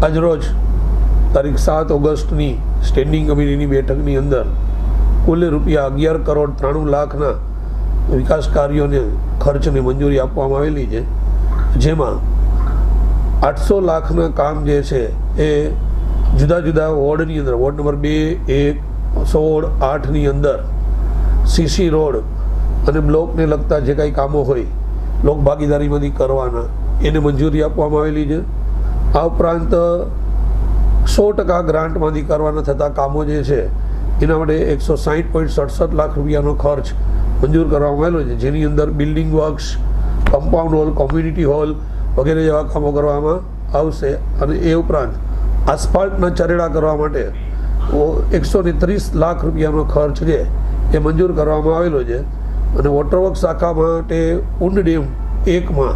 આજરોજ તારીખ 7 ઓગસ્ટની સ્ટેન્ડિંગ કમિટીની બેઠકની અંદર કુલ રૂપિયા 11,93,00,000ના વિકાસ કાર્યોને ખર્ચને મંજૂરી આપવામાં આવેલી છે, જેમાં 800 લાખના કામ જે છે એ જુદા જુદા વોર્ડની અંદર વોર્ડ નંબર 2, 1, 16, 8ની અંદર સીસી રોડ અને બ્લોકને લગતા જે કાંઈ કામો હોય લોક ભાગીદારીમાંથી કરવાના એને મંજૂરી આપવામાં આવેલી છે. આ ઉપરાંત 100% ગ્રાન્ટમાંથી કરવાના થતા કામો જે છે એના માટે 160.67 લાખ રૂપિયાનો ખર્ચ મંજૂર કરવામાં આવેલો છે, જેની અંદર building works, compound hall, community hall વગેરે જેવા કામો કરવામાં આવશે. અને એ ઉપરાંત આસફાલ્ટના ચરેડા કરવા માટે 130 લાખ રૂપિયાનો ખર્ચ છે એ મંજૂર કરવામાં આવેલો છે. અને વોટરવર્ક શાખા માટે ઉંડ ડેમ 1માં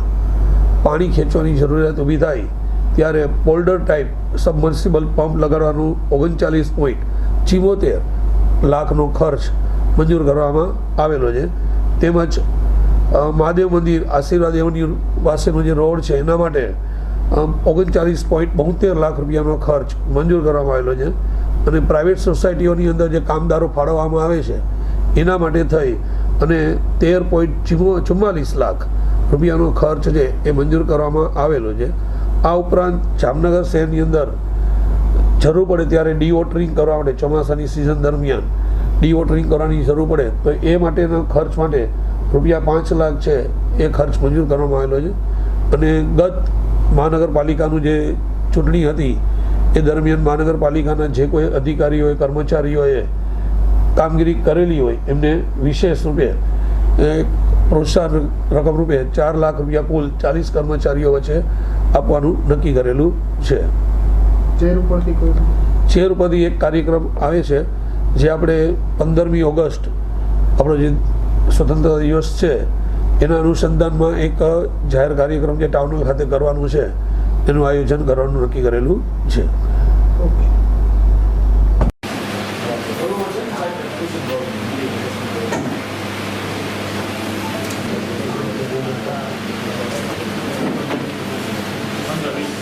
પાણી ખેંચવાની જરૂરિયાત ઊભી થાય ત્યારે પોલ્ડર ટાઈપ સબમર્સિબલ પંપ લગાડવાનું 39.74 લાખનો ખર્ચ મંજૂર કરવામાં આવેલો છે. તેમજ મહાદેવ મંદિર આશીર્વાદ એવન્યુ પાસેનો જે રોડ છે એના માટે 39.72 લાખ રૂપિયાનો ખર્ચ મંજૂર કરવામાં આવેલો છે. અને પ્રાઇવેટ સોસાયટીઓની અંદર જે કામદારો ફાળવવામાં આવે છે એના માટે થઈ અને 13.44 લાખ રૂપિયાનો ખર્ચ છે એ મંજૂર કરવામાં આવેલો છે. આ ઉપરાંત જામનગર શહેરની અંદર જરૂર પડે ત્યારે ડીવોટરિંગ કરવા માટે ચોમાસાની સિઝન દરમિયાન ડીવોટરિંગ કરવાની જરૂર પડે તો એ માટેના ખર્ચ માટે રૂપિયા 5 લાખ છે એ ખર્ચ મંજૂર કરવામાં આવેલો છે. અને ગત મહાનગરપાલિકાનું જે ચૂંટણી હતી એ દરમિયાન મહાનગરપાલિકાના જે કોઈ અધિકારીઓએ કર્મચારીઓએ કામગીરી કરેલી હોય એમને વિશેષ રૂપે પ્રોત્સાહન રકમ રૂપે 4 લાખ રૂપિયા કુલ 40 કર્મચારીઓ વચ્ચે આપવાનું નક્કી કરેલું છે. ચેર ઉપરથી એક કાર્યક્રમ આવે છે જે આપણે 15મી ઓગસ્ટ આપણો જે સ્વતંત્રતા દિવસ છે એના અનુસંધાનમાં એક જાહેર કાર્યક્રમ જે ટાઉન હોલ ખાતે કરવાનું છે એનું આયોજન કરવાનું નક્કી કરેલું છે. Okay.